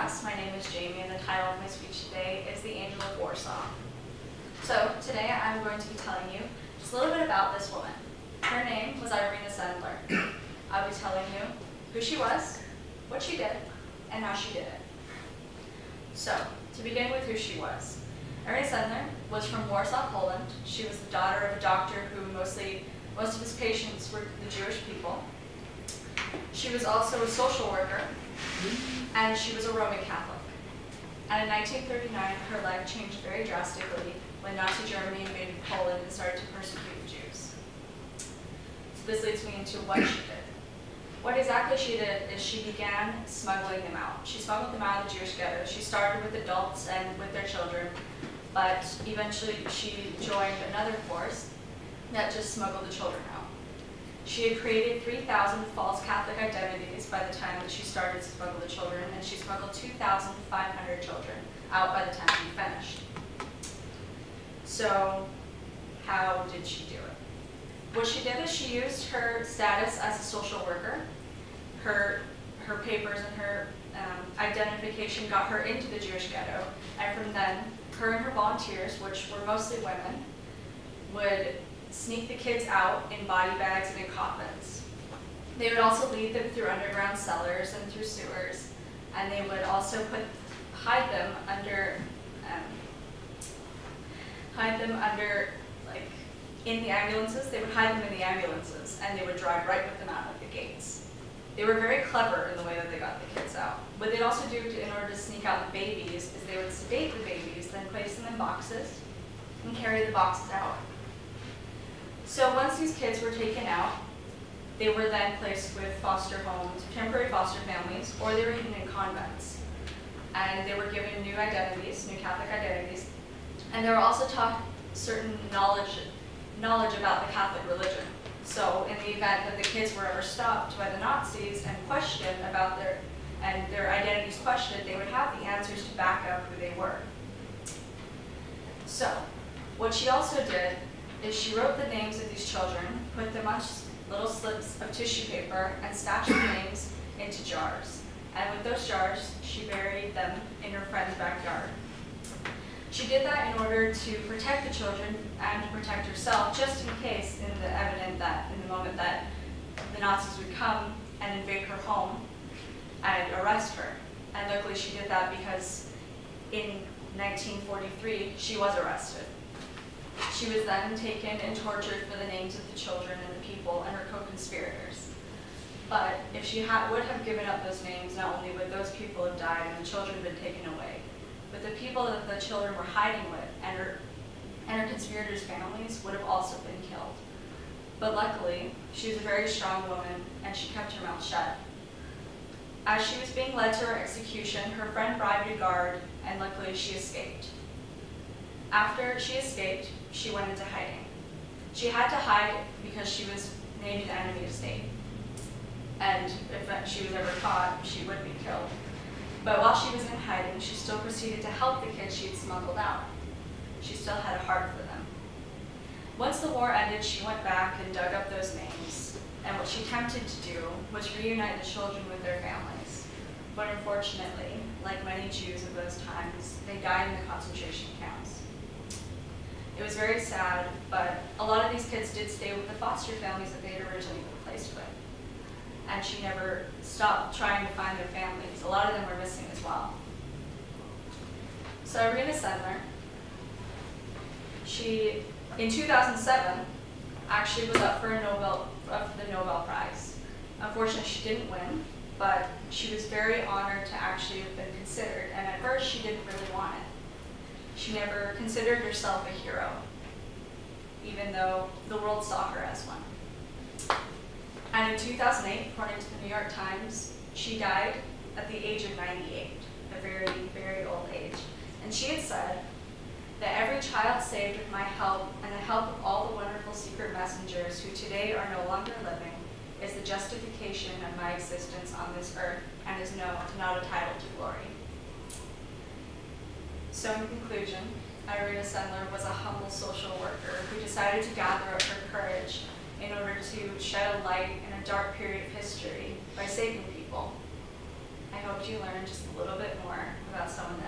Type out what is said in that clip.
class. My name is Jamie, and the title of my speech today is The Angel of Warsaw. So today I'm going to be telling you just a little bit about this woman. Her name was Irena Sendler. I'll be telling you who she was, what she did, and how she did it. So, to begin with who she was. Irena Sendler was from Warsaw, Poland. She was the daughter of a doctor who most of his patients were the Jewish people. She was also a social worker, and she was a Roman Catholic. And in 1939, her life changed very drastically when Nazi Germany invaded Poland and started to persecute the Jews. So this leads me into what she did. What exactly she did is she began smuggling them out. She smuggled them out of the Jewish ghetto. She started with adults and with their children, but eventually she joined another force that just smuggled the children out. She had created 3,000 false Catholic identities by the time that she started to smuggle the children, and she smuggled 2,500 children out by the time she finished. So, how did she do it? What she did is she used her status as a social worker. Her papers and her identification got her into the Jewish ghetto, and from then, her and her volunteers, which were mostly women, would sneak the kids out in body bags and in coffins. They would also lead them through underground cellars and through sewers, and they would also hide them under, like, in the ambulances. They would hide them in the ambulances, and they would drive right with them out of the gates. They were very clever in the way that they got the kids out. What they'd also do in order to sneak out the babies is they would sedate the babies, then place them in boxes, and carry the boxes out. So once these kids were taken out, they were then placed with foster homes, temporary foster families, or they were hidden in convents. And they were given new identities, new Catholic identities, and they were also taught certain knowledge about the Catholic religion. So in the event that the kids were ever stopped by the Nazis and questioned about their identities questioned, they would have the answers to back up who they were. So what she also did is she wrote the names of these children, put them on little slips of tissue paper, and stashed the names into jars. And with those jars, she buried them in her friend's backyard. She did that in order to protect the children and to protect herself, just in case in the moment that the Nazis would come and invade her home and arrest her. And luckily she did that because in 1943, she was arrested. She was then taken and tortured for the names of the children and the people and her co-conspirators. But if she would have given up those names, not only would those people have died and the children been taken away, but the people that the children were hiding with and her conspirators' families would have also been killed. But luckily, she was a very strong woman and she kept her mouth shut. As she was being led to her execution, her friend bribed a guard, and luckily she escaped. After she escaped, she went into hiding. She had to hide because she was named an enemy of state. And if she was ever caught, she would be killed. But while she was in hiding, she still proceeded to help the kids she had smuggled out. She still had a heart for them. Once the war ended, she went back and dug up those names. And what she attempted to do was reunite the children with their families. But unfortunately, like many Jews of those times, they died in the concentration camps. It was very sad, but a lot of these kids did stay with the foster families that they had originally been placed with. And she never stopped trying to find their families. A lot of them were missing as well. So Irena Sendler, she, in 2007, actually was up for the Nobel Prize. Unfortunately, she didn't win, but she was very honored to actually have been considered, and at first she didn't really want it. She never considered herself a hero, even though the world saw her as one. And in 2008, according to the New York Times, she died at the age of 98, a very, very old age. And she had said that every child saved with my help and the help of all the wonderful secret messengers who today are no longer living is the justification of my existence on this earth and is not a title to glory. So in conclusion, Irena Sendler was a humble social worker who decided to gather up her courage in order to shed a light in a dark period of history by saving people. I hope you learn just a little bit more about someone